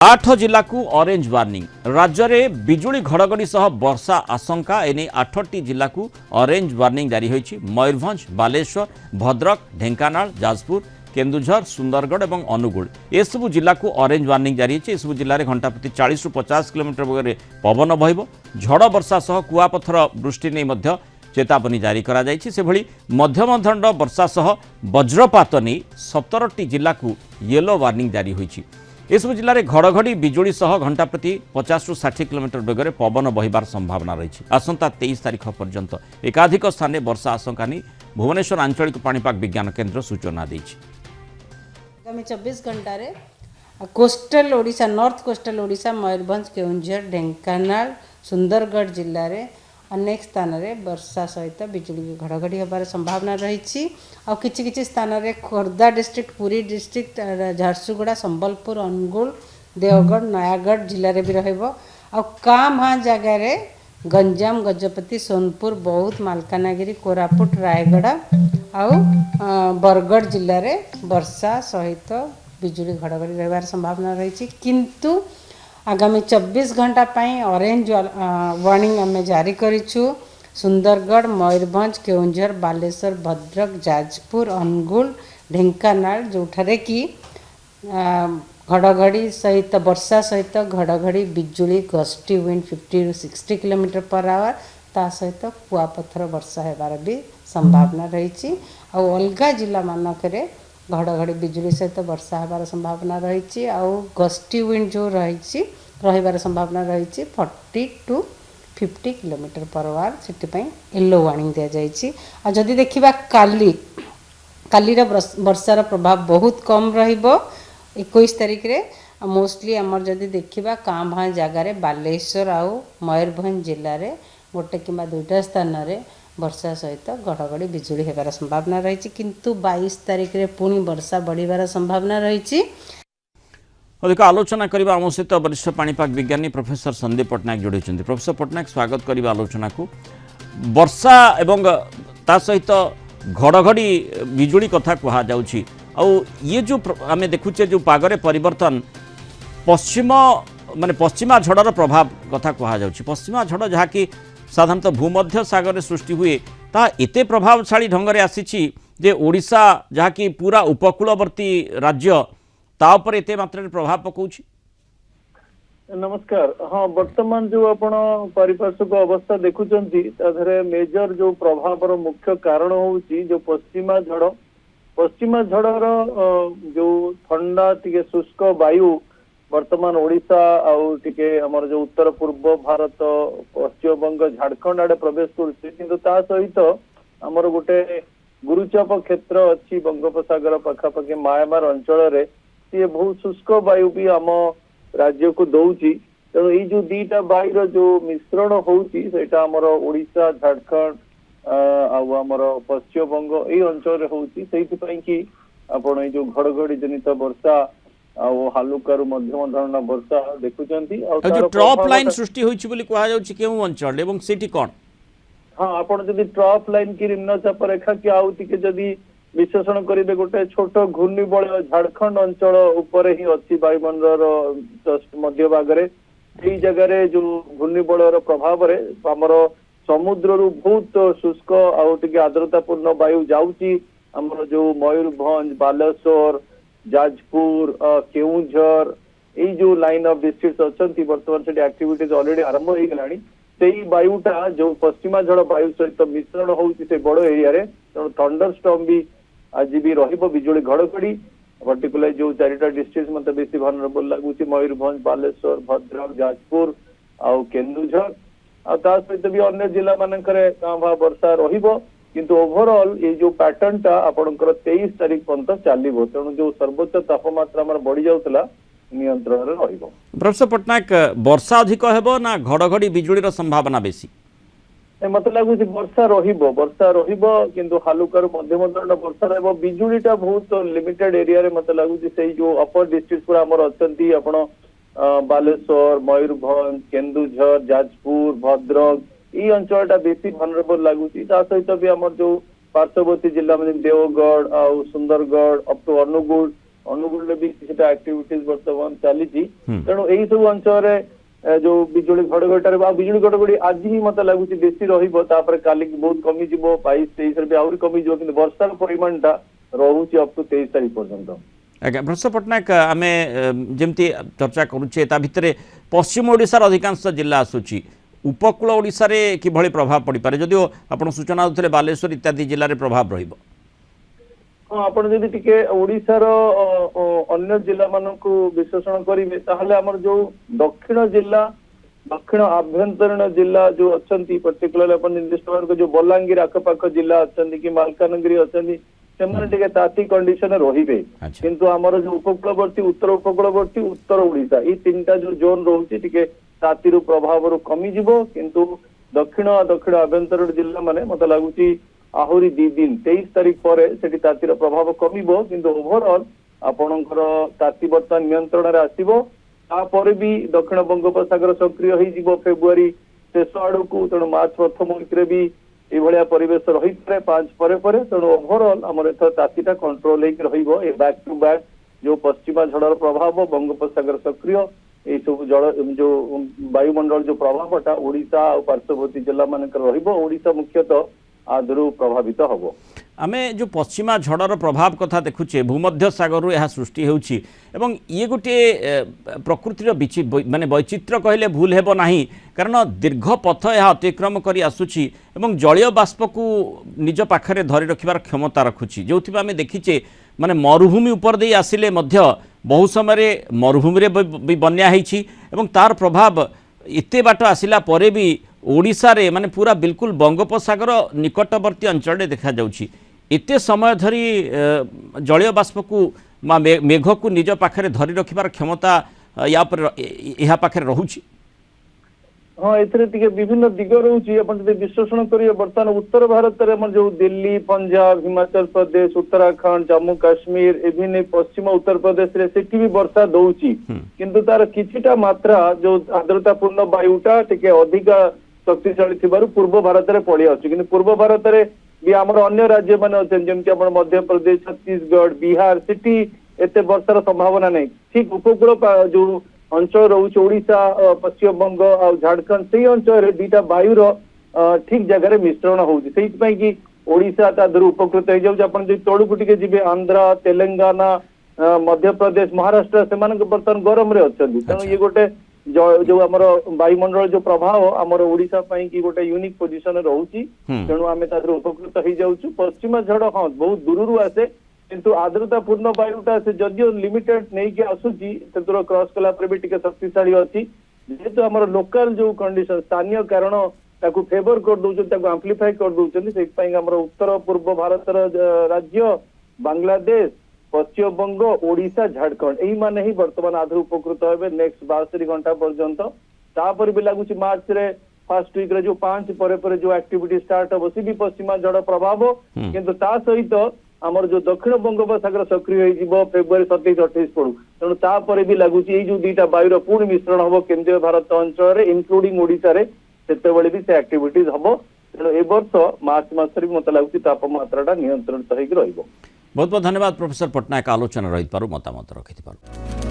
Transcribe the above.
आठ जिला को ऑरेंज वार्निंग राज्य में बिजुली घड़घड़ी सह वर्षा आशंका एने 8टी जिला को ऑरेंज वार्निंग जारी होईछि। मयूरभंज, बालेश्वर, भद्रक, ढेंकानाल, जाजपुर, केन्दुझर, सुंदरगढ़ और अनुगुल एसबू जिला को ऑरेंज वार्निंग जारी होईछि। एसबू जिले में घंटा प्रति 40 ରୁ 50 किलोमीटर बेगर पवन बहिब। झड़ वर्षा सह कुआपथर वृष्टि नहीं मध्य चेतावनी जारी करा जायछि। से भली मध्यम धरण्ड वर्षा सह वज्रपात नहीं 17टी जिला को येलो वार्निंग जारी होईछि। एसबू जिले में घड़घड़ी बिजुली सह घंटा प्रति 50 ରୁ 60 किलोमीटर बेगर पवन बहिबार संभावना रही। आसंता 23 तारिख पर्यंत एकाधिक स्थान में वर्षा आशंका नहीं भुवनेश्वर आंचलिक पाणीपाग विज्ञान केन्द्र सूचना देछि। आगामी 24 घंटा रे coastal Odisha, north coastal Odisha, Mayurbhanj, Keonjhar, Dhenkanal, Sundargarh जिले में अनेक स्थान में वर्षा सहित बिजुली घड़घड़ी होबार संभावना रही। आ किछि स्थान में खोर्धा डिस्ट्रिक्ट, पुरी डिस्ट्रिक्ट, झारसुगुड़ा, संबलपुर, अनुगुल, देवगढ़, नयागढ़ जिले में भी रहिबो। आ कां जगह गंजाम, गजपति, सोनपुर, बौद्ध, मालकानगिरी, कोरापुट, रायगड़ा आउ बरगढ़ जिले में वर्षा सहित बिजुली घड़घड़ी रहिबार संभावना रही। किंतु आगामी 24 घंटा पाई ऑरेंज वार्निंग आम जारी करिछु। सुंदरगढ़, मयूरभंज, केउंझर, बालेश्वर, भद्रक, जाजपुर, अनुगुल, ढेंकानाल जोठारे कि घड़घड़ी सहित वर्षा सहित घड़घड़ी बिजुली गस्टी विंड 50 ରୁ 60 किलोमीटर पर आवर ता सहित कुआपथर वर्षा हेबार भी संभावना रही। अलगा जिला मानकरे घड़घड़ी बिजुली सहित वर्षा हेबार संभावना रही। गस्टी विंड जो रही रहिबार संभावना रही 40 ରୁ 50 किलोमीटर पर आवर से येलो वार्निंग दि जाइए। आ जदि देखिबा कालीर वर्षार प्रभाव बहुत कम रहिबो। 21 तारिख रे मोस्टली आमर जदि देखिबा कां भां जगार बालेश्वर आउ मयूरभंज जिले में गोटे किंबा दुईटा स्थान में वर्षा सहित घड़घड़ी बिजुली हेबार संभावना रही। किंतु 22 तारिख रे पुणी वर्षा बढ़िबार संभावना रही। अधिक आलोचना करबा आम सहित वरिष्ठ पाणीपाग विज्ञानी प्रोफेसर संदीप पट्टनायक जोड़ी। प्रोफेसर पट्टनायक स्वागत करबा आलोचना को। वर्षा एवं ता सहित घड़घड़ी बिजुली कथा कहा जाउछि। आउ ये जो आम देखुचे जो पागरे परिवर्तन पश्चिमा झड़र प्रभाव कथा कहा जाउछि। पश्चिमा झड़ जहाँकि साधारणतः भूमध्य सागर में सृष्टि हुए ता एते प्रभावशाली ढंग से आसीछि जे ओडिशा जहाँकि पूरा उपकूलवर्ती राज्य ता ऊपर एते मात्रा प्रभाव पकाउछि। नमस्कार। हाँ, वर्तमान जो आपण पारिपार्श्विक अवस्था देखुचंती ताधरे मेजर जो प्रभावर मुख्य कारण होउछि जो पश्चिमा झड़र जो ठंडा टिके शुष्क वायु वर्तमान ओडिशा आउ टिके हमर जो उत्तर पूर्व भारत, पश्चिम बंग, झारखंड आड़े प्रवेश करुछि। किंतु ता सहित हमर गोटे गुरुचाप क्षेत्र अच्छी बंगोपसागर पाखापाखि म्यांमार अंचल रे ये बहुत शुष्क वायु भी आम राज्य को दौची। तेणु ये जो दीटा वायुर जो मिश्रण होउची सेटा हमर ओडिशा, झारखंड आमर पश्चिम बंग ये अंचल होउची। सेहिति पई कि आपण ये जो घड़घड़ी जनित वर्षा हालुकारु मध्यम धरण वर्षा देखुचंती। जो ट्रॉप लाइन सृष्टि होइछि बोली कहा जाउछि केउ अंचल एवं सिटी कोन? हाँ, आपण जदि ट्रॉप लाइन की निम्नचाप रेखा की आउ टिके जदि विश्लेषण करेंगे गोटे छोट घूर्णिबलय झारखंड अंचल उपर ही अच्छी वायुमंडल जस्ट मध्य भागरे यही जगह जो घूर्णिबलयर प्रभाव आमर समुद्र रु बहुत शुष्क आउटे आर्द्रतापूर्ण वायु जाऊँगी। आमर जो मयूरभंज, बालेश्वर, जाजपुर, केउंझर यही जो लाइन ऑफ डिस्ट्रिक्ट अच्छा बर्तमान से एक्टिविटीज ऑलरेडी आरंभ हो गलानी। से वायुटा जो पश्चिमा झड़ वायु सहित मिश्रण होउछि से बड़ एरिया रे तेणु थंडर स्टॉर्म भी आज भी रहिबो। बिजुली घड़घड़ी पर्टिकुलर जो 4टा डिस्ट्रिक्ट मते बेसी vulnerable लागुछि मयूरभंज, बालेश्वर, भद्रक, जाजपुर आउ केन्दुझर आ ता सहित भी अन्य जिला मानकरे कांभा वर्षा रहिबो। किंतु ओवरऑल ये जो पैटर्न टा आपनकर 23 तारिख पर्यंत चलिबो। तेणु जो सर्वोच्च तापमात्रा हमर बढ़ी जाउतला नियंत्रण रे रहिबो। प्रोफेसर पट्टनायक वर्षा अधिक हेबो ना घड़घड़ी बिजुली रो संभावना बेसी? मत लगुच वर्षा रहिबो किंतु हालुकार मध्यम धरण वर्षा रहिबो। बिजुलीटा बहुत लिमिटेड एरिया रे मत लगुच से जो अपर डिस्ट्रिक्ट पूरा हमर अछंती आपण बालेश्वर, मयूरभंज, केन्दुझर, जाजपुर, भद्रक ई अंचलटा बेसी vulnerable लगुच। ता सहित भी हमर जो पार्श्ववर्ती जिला में देवगढ़ आउ सुंदरगढ़ अप टू अनुगुल ଅନୁଗୁଳରେ ବି କିଛିଟା ଆକ୍ଟିଭିଟିଜ ବର୍ତ୍ତମାନ ଚାଲିଛି। ତେଣୁ ଏଇ ସବୁ ଅଞ୍ଚଳରେ ଯୋଉ ବିଜୁଳି ଘଡଘଡିଟାରେ ବିଜୁଳି ଘଡଘଡି ଆଜି ହିଁ ମତେ ଲାଗୁଛି ବେଶୀ ରହିବ, ତାପରେ କାଲିକି ବହୁତ କମିଯିବ, 22-23 ବି ଆହୁରି କମିଯିବ, କିନ୍ତୁ ବର୍ଷାର ପରିମାଣଟା ରହୁଛି ଅପ୍ ଟୁ 23 ତାରିଖ ପର୍ଯ୍ୟନ୍ତ। ଆଜ୍ଞା ପ୍ରଫେସର ପଟ୍ଟନାୟକ ଆମେ ଯେମିତି ଚର୍ଚ୍ଚା କରୁଛେ ତା ଭିତରେ ପଶ୍ଚିମ ଓଡ଼ିଶାର ଅଧିକାଂଶ ଜିଲ୍ଲା ଆସୁଛି, ଉପକୂଳ ଓଡ଼ିଶାରେ କିଭଳି ପ୍ରଭାବ ପଡ଼ିପାରେ, ଯଦିଓ ଆପଣ ସୂଚନା ଦେଉଥିଲେ ବାଲେଶ୍ୱର ଇତ୍ୟାଦି ଜିଲ୍ଲାରେ ପ୍ରଭାବ ରହିବ? ହଁ, ଆପଣ ଯଦି ଟିକେ ଓଡ଼ିଶାର ଅନ୍ୟ ଜିଲ୍ଲାମାନଙ୍କୁ ବିଶ୍ଳେଷଣ କରିବେ ତାହେଲେ ଆମର ଯୋଉ ଦକ୍ଷିଣ ଜିଲ୍ଲା, ଦକ୍ଷିଣ ଆଭ୍ୟନ୍ତରୀଣ ଜିଲ୍ଲା ଯୋଉ ଅଛନ୍ତି, ପର୍ଟିକୁଲାର ଆପଣ ନିର୍ଦ୍ଦିଷ୍ଟ ଭାବରେ ଯୋଉ ବଲାଙ୍ଗୀର ଆଖପାଖ ଜିଲ୍ଲା ଅଛନ୍ତି କି ମାଲକାନଗିରି ଅଛନ୍ତି, ସେମାନେ ଟିକେ ତାତି କଣ୍ଡିସନରେ ରହିବେ। କିନ୍ତୁ ଆମର ଯୋଉ ଉପକୂଳବର୍ତ୍ତୀ, ଉତ୍ତର ଉପକୂଳବର୍ତ୍ତୀ, ଉତ୍ତର ଓଡ଼ିଶା, ଏଇ ତିନିଟା ଯୋଉ ଜୋନ୍ ରହୁଛି ଟିକେ ତାତିରୁ ପ୍ରଭାବରୁ କମିଯିବ। କିନ୍ତୁ ଦକ୍ଷିଣ ଆଭ୍ୟନ୍ତରୀଣ ଜିଲ୍ଲା ମାନେ ମତେ ଲାଗୁଛି ଆହୁରି 2 ଦିନ 23 ତାରିଖ ପରେ ସେଠି ତାତିର ପ୍ରଭାବ କମିବ, କିନ୍ତୁ ଓଭରଅଲ୍ ଆପଣଙ୍କର ତାତି ବର୍ତ୍ତମାନ ନିୟନ୍ତ୍ରଣରେ ଆସିବ। ତାପରେ ବି ଦକ୍ଷିଣ ବଙ୍ଗୋପସାଗର ସକ୍ରିୟ ହେଇଯିବ ଫେବୃଆରୀ ଶେଷ ଆଡକୁ, ତେଣୁ ମାର୍ଚ୍ଚ ପ୍ରଥମ ୱିକରେ ବି ଏଇଭଳିଆ ପରିବେଶ ରହିପାରେ 5 ପରେ ପରେ। ତେଣୁ ଓଭରଅଲ୍ ଆମର ଏଥର ତାତିଟା କଣ୍ଟ୍ରୋଲ ହେଇକି ରହିବ। ଏ ବ୍ୟାକ୍ ଟୁ ବ୍ୟାକ୍ ଯୋଉ ପଶ୍ଚିମା ଝଡର ପ୍ରଭାବ, ବଙ୍ଗୋପସାଗର ସକ୍ରିୟ, ଏଇ ସବୁ ଯୋଉ ବାୟୁମଣ୍ଡଳ ଯୋଉ ପ୍ରଭାବଟା ଓଡ଼ିଶା ଆଉ ପାର୍ଶ୍ୱବର୍ତ୍ତୀ ଜିଲ୍ଲା ମାନଙ୍କର ରହିବ। ଓଡ଼ିଶା ମୁଖ୍ୟତଃ ଆଦରୁ ପ୍ରଭାବିତ ହବ। ଆମେ जो पश्चिमा झड़र प्रभाव कथा देखुचे भूमध्य सागर यह सृष्टि होउछि एवं ये गोटे प्रकृतिर माने वैचित्र कहले भूल हेबो नाही, कारण दीर्घ पथ यह अतिक्रम करी आसुछि एवं जलीय बाष्प को निज पाखरे धरि रखिबार क्षमता रखुछि, जो आमे देखिचे माने मरुभूमि उपर दे आसिले मध्य बहु समय मरुभूमि रे बन्या हेछि एवं तार प्रभाव एते बाट आसिला परे भी ओडिशा रे माने पूरा बिल्कुल बंगोपसागर निकटवर्ती अंचल देखा जाउछि। एते समय धरी जलीय बाष्प को मेघ को निज पाखरे धरी रखिबार क्षमता या पर यहा पाखरे रहुछि। हाँ, एथरे टिके विभिन्न दिग रहुछि। अपन जदि विश्लेषण करिए वर्तमान उत्तर भारत रे मन जो दिल्ली, पंजाब, हिमाचल प्रदेश, उत्तराखंड, जम्मू काश्मीर, एभिने पश्चिम उत्तर प्रदेश रे सेठी भी वर्षा दउछि, किंतु तार किछिटा मात्रा जो आर्द्रतापूर्ण वायुटा टिके अधिक शक्तिशाली थिबारु पूर्व भारत रे पड़ी आछि। किंतु पूर्व भारत रे भी हमर अन्य राज्य माने अछन, जेमति हमर मध्य प्रदेश, छत्तीसगढ़, बिहार, सेठी एते वर्षार संभावना नै। ठीक उपकूल जो अंचल रहुछि ओडिशा, पश्चिम बंग और झारखंड, से अंचल दुईटा वायुर ठीक जगह मिश्रण होउछि। सेहि पई कि ओडिशा ता दर उपकृत हो जाउछि। अपन जे तळुकु टिके जिबे आंध्र, तेलंगाना, मध्य प्रदेश, महाराष्ट्र सेमान बर्तमान गरम रे अछंती। तेणु ये गोटे जो हमर वायुमंडल जो प्रभाव हमर ओडिशा पई कि गोटे यूनिक पोजिशन रहुछि, तेणु आमे ता दर उपकृत हो जाउछु। पश्चिम झड़ हाँ बहुत दूररू आसे, किंतु आर्द्रतापूर्ण वायुटा से जदियो लिमिटेड नहीं कि आसुची दूर क्रॉस कला पर भी टिके शक्तिशाली अछि। जेहेतु हमर लोकल जो कंडीशन स्थानीय कारण ताकू फेवर कर दउछन, ताकू एम्प्लीफाई कर दउछन, से पई हमर उत्तर पूर्व भारत राज्य, बांग्लादेश, पश्चिम बंग, ओडिशा, झारखंड एही माने ही वर्तमान आधर उपकृत हेबे नेक्स्ट 72 घंटा पर्यंत। तापर भी लागुची मार्च रे फर्स्ट वीक रे जो 5 परे जो एक्टिविटी स्टार्ट हो सी भी पश्चिमा झड़ प्रभाव, किंतु ता सहित हमर जो दक्षिण बंगोपसागर सक्रिय हो जिवो फेब्रुआरी 27-28 पड़ू। तेणु तापर भी लागुची एई जो दुईटा वायुर पूर्ण मिश्रण हबो केंद्रीय भारत अंचल रे इंक्लूडिंग ओडिशा रे, सेतेबेले भी से एक्टिविटीज हबो। तेणु ए वर्ष मार्च मासरे भी मते लागुची तापमात्राटा नियंत्रण सहित रहइबो। बहुत बहुत धन्यवाद प्रोफेसर पट्टनायक, आलोचना रही मतामत रखि।